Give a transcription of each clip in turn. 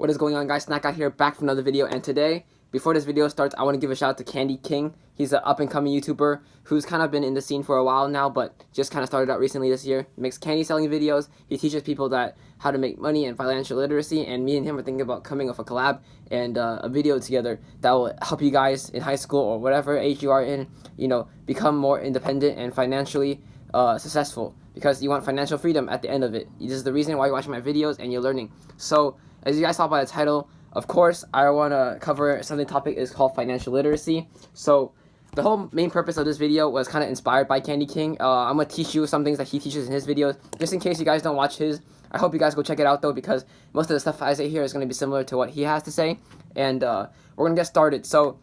What is going on, guys? Snack out here, back for another video. And today, before this video starts, I want to give a shout out to Candy King. He's an up-and-coming YouTuber who's kind of been in the scene for a while now, but just kind of started out recently this year. He makes candy selling videos. He teaches people that how to make money and financial literacy. And me and him are thinking about coming with a collab and a video together that will help you guys in high school or whatever age you are in, become more independent and financially successful, because you want financial freedom at the end of it. This is the reason why you're watching my videos and you're learning. So as you guys saw by the title, of course I want to cover something. Topic is called financial literacy. So the whole main purpose of this video was kind of inspired by Candy King. I'm going to teach you some things that he teaches in his videos, just in case you guys don't watch his. I hope you guys go check it out though, because most of the stuff I say here is going to be similar to what he has to say. And we're going to get started. So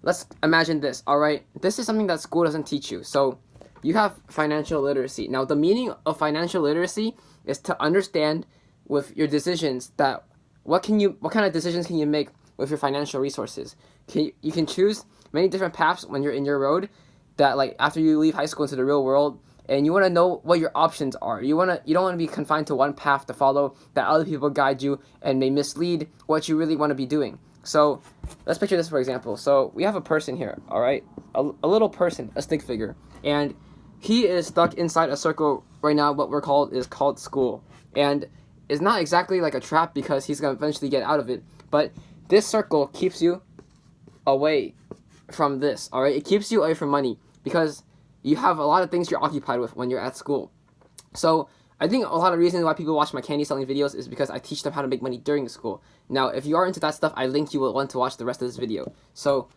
let's imagine this, alright? This is something that school doesn't teach you. So you have financial literacy. Now, the meaning of financial literacy is to understand with your decisions that what kind of decisions can you make with your financial resources. You can choose many different paths when you're in your road, that like after you leave high school into the real world, and you want to know what your options are. You don't want to be confined to one path to follow that other people guide you and may mislead what you really want to be doing. So let's picture this, for example. So we have a person here, all right, a little person, a stick figure, and he is stuck inside a circle right now. What is called school, and it's not exactly like a trap, because he's gonna eventually get out of it. But this circle keeps you away from this. All right, it keeps you away from money, because you have a lot of things you're occupied with when you're at school. So I think a lot of reasons why people watch my candy selling videos is because I teach them how to make money during school. Now, if you are into that stuff, I link you will want to watch the rest of this video. So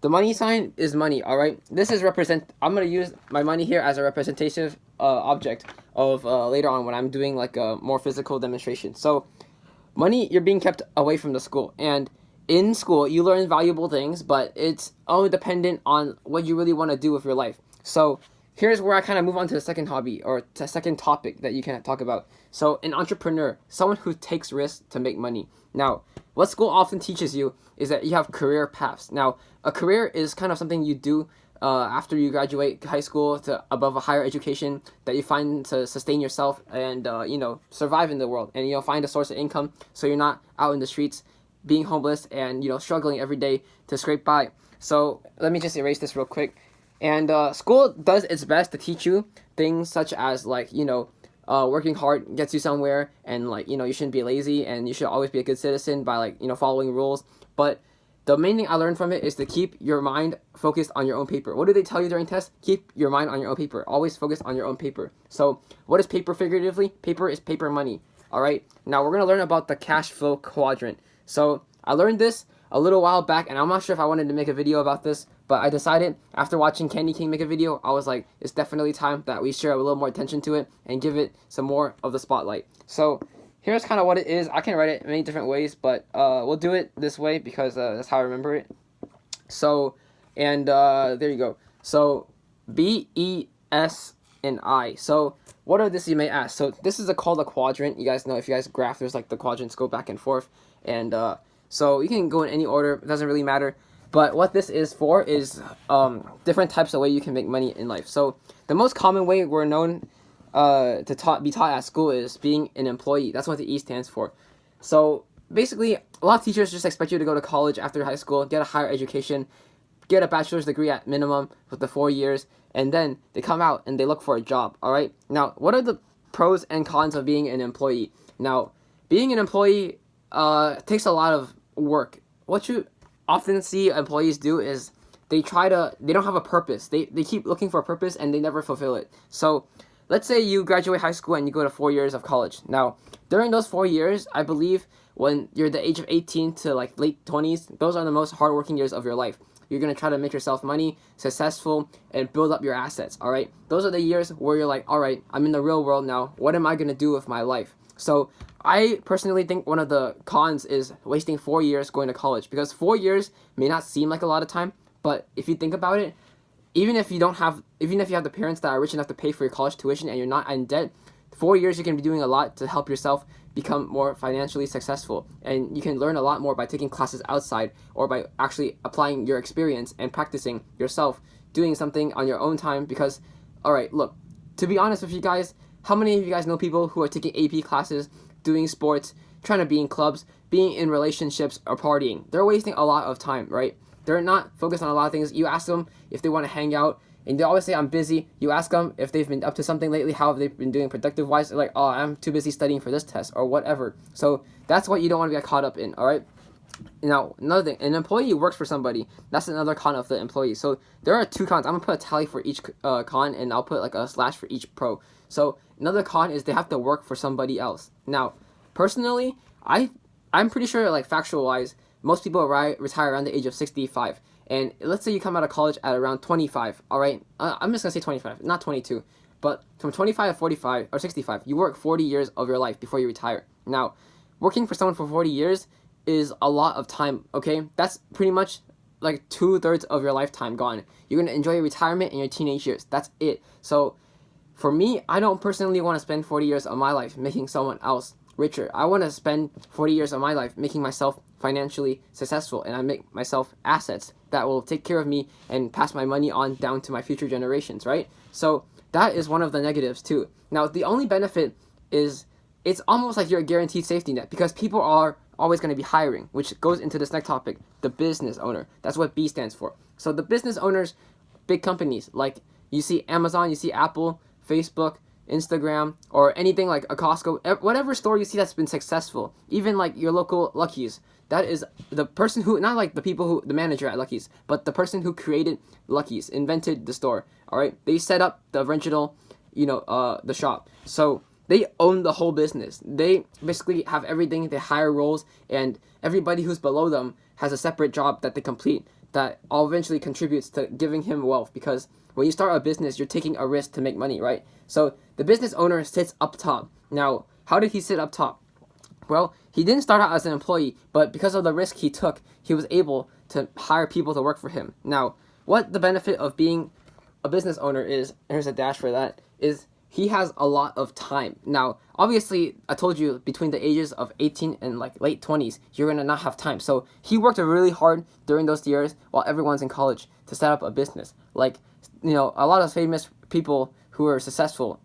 the money sign is money, all right? This is I'm going to use my money here as a representative object of later on when I'm doing like a more physical demonstration. So money, you're being kept away from the school. And in school, you learn valuable things, but it's only dependent on what you really want to do with your life. So here's where I kind of move on to the second hobby, or the second topic that you can talk about. So an entrepreneur, someone who takes risks to make money. Now, what school often teaches you is that you have career paths. Now, a career is kind of something you do after you graduate high school to above a higher education that you find to sustain yourself and, survive in the world. And, find a source of income so you're not out in the streets being homeless and, struggling every day to scrape by. So let me just erase this real quick. And school does its best to teach you things such as, like, working hard gets you somewhere, and, like, you shouldn't be lazy, and you should always be a good citizen by, like, following rules. But the main thing I learned from it is to keep your mind focused on your own paper. What do they tell you during tests? Keep your mind on your own paper. Always focus on your own paper. So what is paper figuratively? Paper is paper money. All right. Now we're going to learn about the cash flow quadrant. So I learned this a little while back, and I'm not sure if I wanted to make a video about this, but I decided after watching Candy King make a video, I was like, it's definitely time that we share a little more attention to it and give it some more of the spotlight. So here's kind of what it is. I can write it many different ways, but we'll do it this way because that's how I remember it. So, and there you go. So B, E, S, and I. So what are this, you may ask? So this is called a quadrant. You guys know, if you guys graph, there's like the quadrants go back and forth. And so you can go in any order. It doesn't really matter. But what this is for is different types of way you can make money in life. So the most common way we're known to be taught at school is being an employee. That's what the E stands for. So basically, a lot of teachers just expect you to go to college after high school, get a higher education, get a bachelor's degree at minimum with the 4 years, and then they come out and they look for a job. All right. Now, what are the pros and cons of being an employee? Now, being an employee takes a lot of work. What you often see employees do is they don't have a purpose. They keep looking for a purpose and they never fulfill it. So let's say you graduate high school and you go to 4 years of college. Now, during those 4 years, I believe when you're the age of 18 to like late 20s, those are the most hardworking years of your life. You're going to try to make yourself money, successful, and build up your assets, all right? Those are the years where you're like, all right, I'm in the real world now. What am I going to do with my life? So I personally think one of the cons is wasting 4 years going to college, because 4 years may not seem like a lot of time, but if you think about it, even if you have the parents that are rich enough to pay for your college tuition and you're not in debt, 4 years you can be doing a lot to help yourself become more financially successful. And you can learn a lot more by taking classes outside, or by actually applying your experience and practicing yourself, doing something on your own time. Because, all right, look, to be honest with you guys, how many of you guys know people who are taking AP classes, doing sports, trying to be in clubs, being in relationships, or partying. They're wasting a lot of time, right? They're not focused on a lot of things. You ask them if they want to hang out, and they always say, I'm busy. You ask them if they've been up to something lately, how have they been doing productive-wise. They're like, oh, I'm too busy studying for this test, or whatever. So that's what you don't want to get caught up in, all right? Now, another thing, an employee works for somebody. That's another con of the employee. So there are 2 cons. I'm going to put a tally for each con, and I'll put like a slash for each pro. So another con is they have to work for somebody else. Now, personally, I'm pretty sure, like, factual-wise, most people retire around the age of 65. And let's say you come out of college at around 25, all right? I'm just going to say 25, not 22. But from 25 to 45, or 65, you work 40 years of your life before you retire. Now, working for someone for 40 years is a lot of time, okay? That's pretty much like 2/3 of your lifetime gone. You're going to enjoy your retirement and your teenage years. That's it. So for me, I don't personally want to spend 40 years of my life making someone else richer. I want to spend 40 years of my life making myself financially successful, and I make myself assets that will take care of me and pass my money on down to my future generations, right? So that is one of the negatives too. Now, the only benefit is it's almost like you're a guaranteed safety net, because people are always going to be hiring, which goes into this next topic, the business owner. That's what B stands for. So the business owners, big companies, like you see Amazon, you see Apple, Facebook, Instagram, or anything like a Costco, whatever store you see that's been successful, even like your local Lucky's, that is the person who, not like the people who, the manager at Lucky's, but the person who created Lucky's, invented the store, all right? They set up the original, the shop. So they own the whole business. They basically have everything. They hire roles, and everybody who's below them has a separate job that they complete that all eventually contributes to giving him wealth, because when you start a business, you're taking a risk to make money, right? So the business owner sits up top. Now, how did he sit up top? Well, he didn't start out as an employee, but because of the risk he took, he was able to hire people to work for him. Now, what the benefit of being a business owner is, here's a dash for that, is he has a lot of time. Now, obviously, I told you between the ages of 18 and like late 20s, you're going to not have time. So he worked really hard during those years while everyone's in college to set up a business. Like, a lot of famous people who are successful,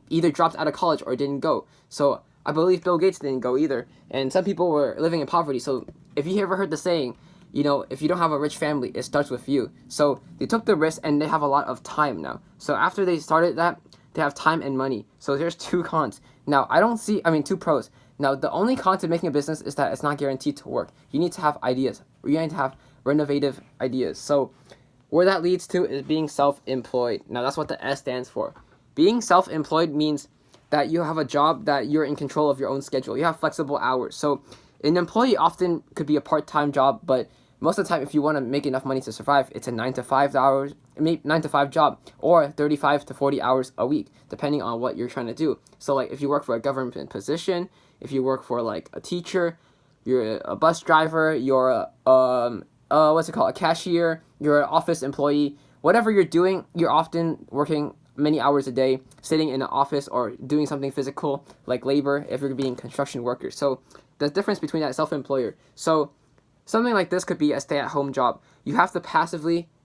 either dropped out of college or didn't go. So I believe Bill Gates didn't go either. And some people were living in poverty. So if you ever heard the saying, if you don't have a rich family, it starts with you. So they took the risk, and they have a lot of time now. So after they started that, they have time and money. So there's 2 cons. Now, 2 pros. Now, the only con to making a business is that it's not guaranteed to work. You need to have ideas. You need to have renovative ideas. So where that leads to is being self-employed. Now, that's what the S stands for. Being self-employed means that you have a job that you're in control of your own schedule. You have flexible hours. So an employee often could be a part-time job, but most of the time, if you want to make enough money to survive, it's a 9 to 5 job, or 35 to 40 hours a week, depending on what you're trying to do. So like if you work for a government position, if you work for like a teacher, you're a bus driver, you're a cashier, you're an office employee, whatever you're doing, you're often working many hours a day, sitting in an office or doing something physical like labor if you're being construction workers. So the difference between that self-employer. So something like this could be a stay-at-home job. You have to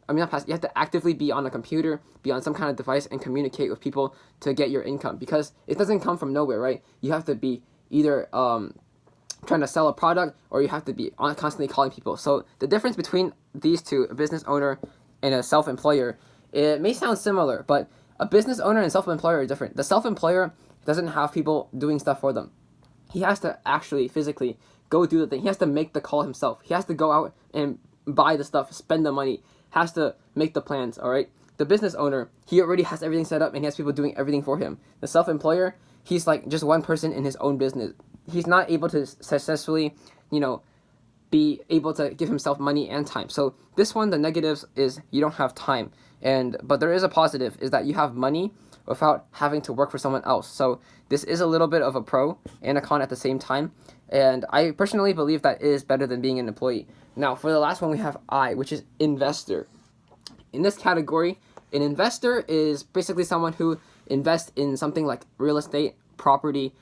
you have to actively be on a computer, be on some kind of device, and communicate with people to get your income, because it doesn't come from nowhere, right? You have to be either trying to sell a product, or you have to be constantly calling people. So the difference between these two, a business owner and a self-employer, it may sound similar, but a business owner and self-employer are different. The self-employer doesn't have people doing stuff for them. He has to actually physically go do the thing. He has to make the call himself. He has to go out and buy the stuff, spend the money, has to make the plans, all right? The business owner, he already has everything set up, and he has people doing everything for him. The self-employer, he's like just one person in his own business. He's not able to successfully, be able to give himself money and time. So this one, the negatives is you don't have time. But there is a positive, is that you have money without having to work for someone else. So this is a little bit of a pro and a con at the same time. And I personally believe that is better than being an employee. Now, for the last one, we have I, which is investor. In this category, an investor is basically someone who invests in something like real estate, property,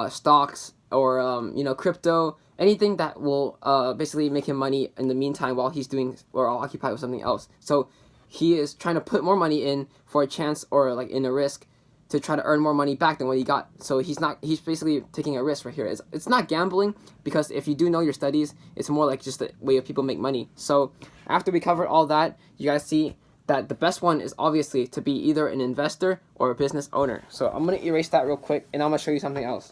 stocks, or crypto, anything that will basically make him money in the meantime while he's doing or occupied with something else. So he is trying to put more money in for a chance, or like in a risk, to try to earn more money back than what he got. So he's basically taking a risk right here. It's not gambling, because if you do know your studies, it's more like just a way of people make money. So after we covered all that, you guys see that the best one is obviously to be either an investor or a business owner. So I'm going to erase that real quick, and I'm going to show you something else.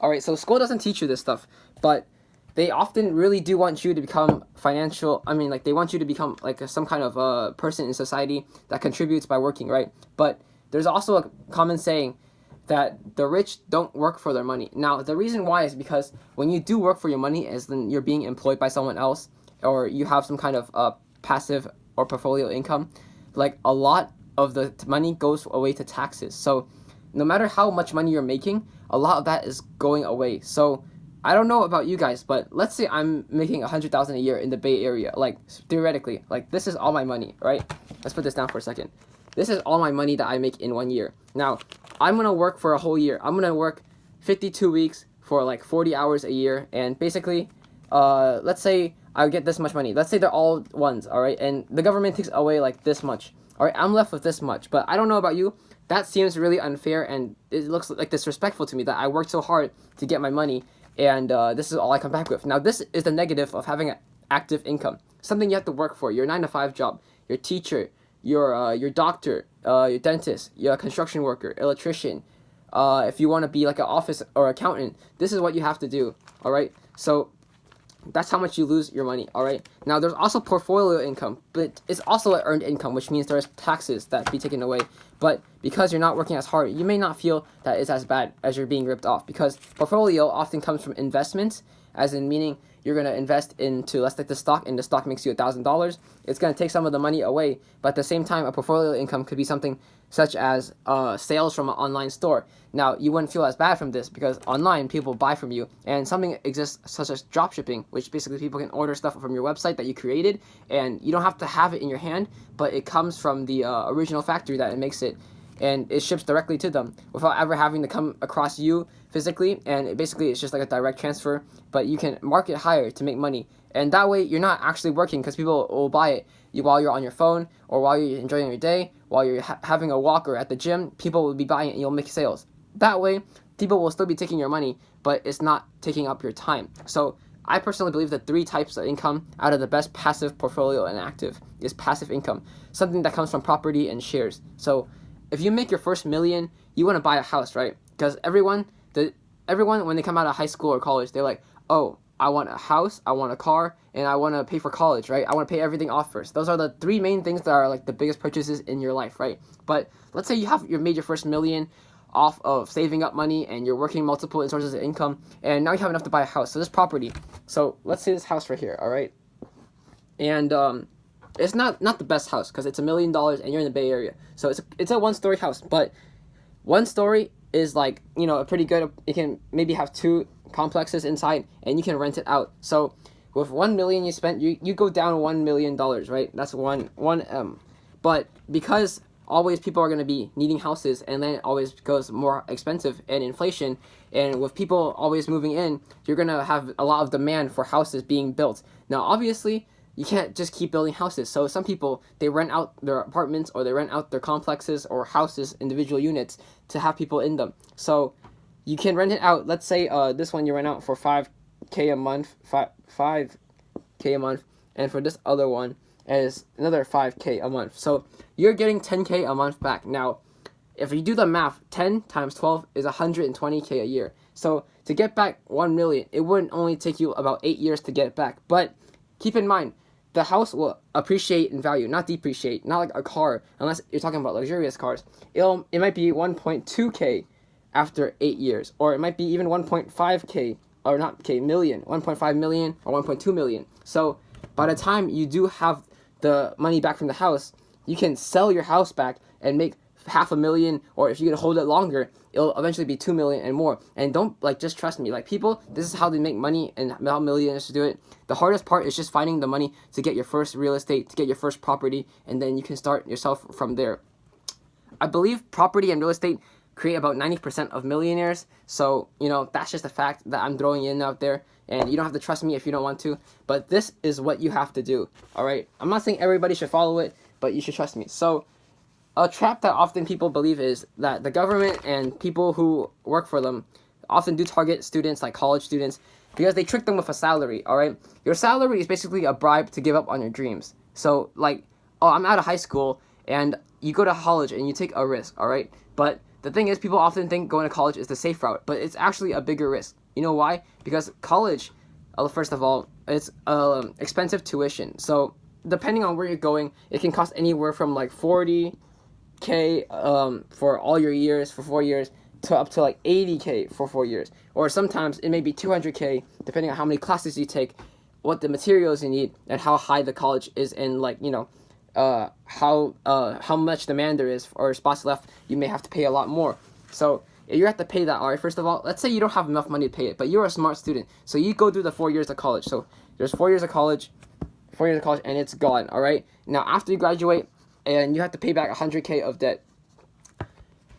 Alright, so school doesn't teach you this stuff, but they often really do want you to become they want you to become like some kind of person in society that contributes by working, right? But there's also a common saying that the rich don't work for their money. Now, the reason why is because when you do work for your money, as then you're being employed by someone else, or you have some kind of passive or portfolio income, like a lot of the money goes away to taxes. So no matter how much money you're making, a lot of that is going away. So I don't know about you guys, but let's say I'm making $100,000 a year in the Bay Area, like theoretically, like this is all my money, right? Let's put this down for a second. This is all my money that I make in 1 year. Now, I'm gonna work for a whole year. I'm gonna work 52 weeks for like 40 hours a year, and basically, let's say I get this much money. Let's say they're all ones, all right? And the government takes away like this much. All right, I'm left with this much, but I don't know about you. That seems really unfair, and it looks like disrespectful to me that I worked so hard to get my money, and this is all I come back with. Now, this is the negative of having an active income, something you have to work for. Your 9-to-5 job, your teacher, your doctor, your dentist, your construction worker, electrician. If you want to be like an office or accountant, this is what you have to do. All right, so that's how much you lose your money. All right, now there's also portfolio income, but it's also earned income, which means there's taxes that be taken away. But because you're not working as hard, you may not feel that it's as bad as you're being ripped off, because portfolio often comes from investments, as in meaning you're going to invest into, let's take the stock, and the stock makes you $1,000. It's going to take some of the money away, but at the same time, a portfolio income could be something such as sales from an online store. Now, you wouldn't feel as bad from this, because online people buy from you, and something exists such as drop shipping, which basically people can order stuff from your website that you created, and you don't have to have it in your hand, but it comes from the original factory that it makes it, and it ships directly to them without ever having to come across you physically. And it's just like a direct transfer, but you can market higher to make money, and that way you're not actually working, because people will buy it while you're on your phone, or while you're enjoying your day, while you're having a walk or at the gym. People will be buying it, and you'll make sales. That way people will still be taking your money, but it's not taking up your time. So I personally believe that 3 types of income out of the best: passive, portfolio, and active, is passive income, something that comes from property and shares. So if you make your first $1 million, you want to buy a house, right? Because everyone when they come out of high school or college, they're like, oh, I want a house, I want a car, and I want to pay for college, right? I want to pay everything off first. Those are the 3 main things that are like the biggest purchases in your life, right? But let's say you made your first $1 million off of saving up money, and you're working multiple sources of income, and now you have enough to buy a house. So this property. So let's say this house right here, all right? And it's not the best house, because it's $1 million and you're in the Bay Area. So it's a 1-story house, but 1 story is like, a pretty good. It can maybe have 2 complexes inside, and you can rent it out. So with $1 million you spent, you go down $1 million, right? That's one M. But because always people are going to be needing houses, and then it always goes more expensive, and inflation, and with people always moving in, you're going to have a lot of demand for houses being built. Now, obviously, you can't just keep building houses. So some people, they rent out their apartments, or they rent out their complexes or houses, individual units, to have people in them. So you can rent it out. Let's say this one you rent out for $5K a month, 5K a month, and for this other one is another $5K a month. So you're getting $10K a month back. Now, if you do the math, 10 times 12 is $120K a year. So to get back $1 million, it wouldn't only take you about 8 years to get it back. But keep in mind, the house will appreciate in value, not depreciate, not like a car, unless you're talking about luxurious cars. It might be 1.2K after 8 years, or it might be even 1.5K, or not K, million, 1.5 million or 1.2 million. So by the time you do have the money back from the house, you can sell your house back and make $500,000, or if you can hold it longer, it'll eventually be 2 million and more. And don't just trust me. People, this is how they make money, and how millionaires do it. The hardest part is just finding the money to get your first real estate, to get your first property, and then you can start yourself from there. I believe property and real estate create about 90% of millionaires. So, that's just a fact that I'm throwing in out there, and you don't have to trust me if you don't want to, but this is what you have to do. All right, I'm not saying everybody should follow it, but you should trust me. So a trap that often people believe is that the government and people who work for them often do target students, like college students, because they trick them with a salary, all right? Your salary is basically a bribe to give up on your dreams. So, like, oh, I'm out of high school, and you go to college and you take a risk, all right? But the thing is, people often think going to college is the safe route, but it's actually a bigger risk. You know why? Because college, first of all, it's expensive tuition. So, depending on where you're going, it can cost anywhere from like 40K for all your years, for 4 years, to up to like 80K for 4 years. Or sometimes it may be 200K, depending on how many classes you take, what the materials you need, and how high the college is, and like, you know, how much demand there is or spots left. You may have to pay a lot more. So if you have to pay that, all right, first of all, let's say you don't have enough money to pay it, but you're a smart student, so you go through the 4 years of college. So there's 4 years of college, and it's gone, all right? Now, after you graduate, and you have to pay back 100K of debt,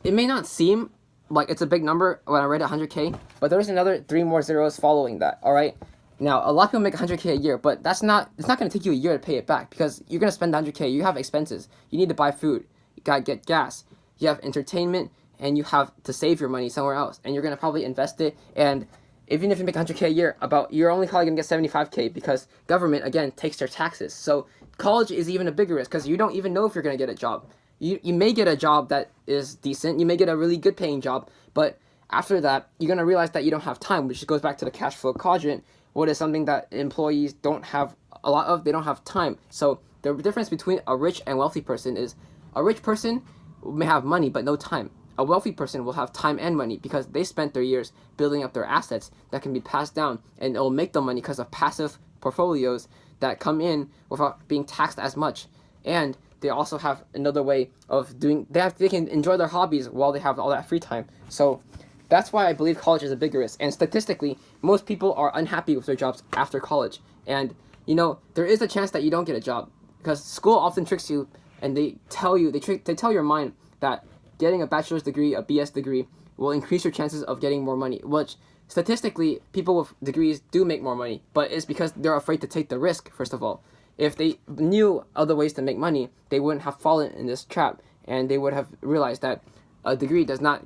it may not seem like it's a big number when I read 100K, but there's another 3 more zeros following that, all right? Now, a lot of people make 100K a year, but it's not going to take you a year to pay it back, because you're going to spend 100K. You have expenses. You need to buy food. You got to get gas. You have entertainment, and you have to save your money somewhere else, and you're going to probably invest it. And even if you make 100K a year, you're only probably going to get 75K, because government, again, takes their taxes. So college is even a bigger risk, because you don't even know if you're going to get a job. You may get a job that is decent. You may get a really good paying job, but after that, you're going to realize that you don't have time, which goes back to the cash flow quadrant. What is something that employees don't have a lot of? They don't have time. So the difference between a rich and wealthy person is a rich person may have money but no time. A wealthy person will have time and money because they spent their years building up their assets that can be passed down, and it will make them money because of passive portfolios that come in without being taxed as much. And they also have another way of doing, they can enjoy their hobbies while they have all that free time. So that's why I believe college is a bigger risk. And statistically, most people are unhappy with their jobs after college. And, you know, there is a chance that you don't get a job, because school often tricks you, and they tell your mind that getting a bachelor's degree, a BS degree, will increase your chances of getting more money, which statistically, people with degrees do make more money, but it's because they're afraid to take the risk, first of all. If they knew other ways to make money, they wouldn't have fallen in this trap, and they would have realized that a degree does not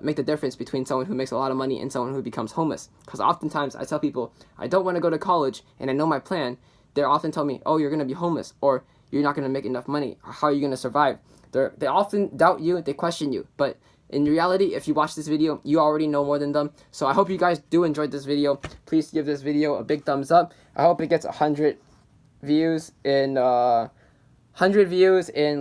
make the difference between someone who makes a lot of money and someone who becomes homeless. Because oftentimes I tell people, I don't want to go to college, and I know my plan. They often tell me, oh, you're going to be homeless, or you're not going to make enough money. How are you going to survive? They often doubt you, they question you, but in reality, if you watch this video, you already know more than them. So I hope you guys do enjoy this video. Please give this video a big thumbs up. I hope it gets 100 views in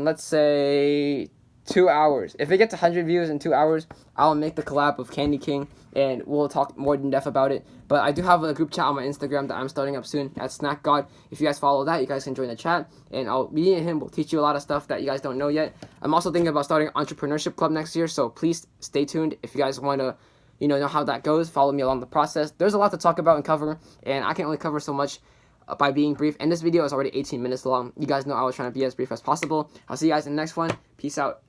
let's say 2 hours. If it gets 100 views in 2 hours, I'll make the collab with Candy King, and we'll talk more in depth about it. But I do have a group chat on my Instagram that I'm starting up soon at Snack God. If you guys follow that, you guys can join the chat, and me and him will teach you a lot of stuff that you guys don't know yet. I'm also thinking about starting Entrepreneurship Club next year, so please stay tuned. If you guys want to, know how that goes, follow me along the process. There's a lot to talk about and cover, and I can only cover so much by being brief. And this video is already 18 minutes long. You guys know I was trying to be as brief as possible. I'll see you guys in the next one. Peace out.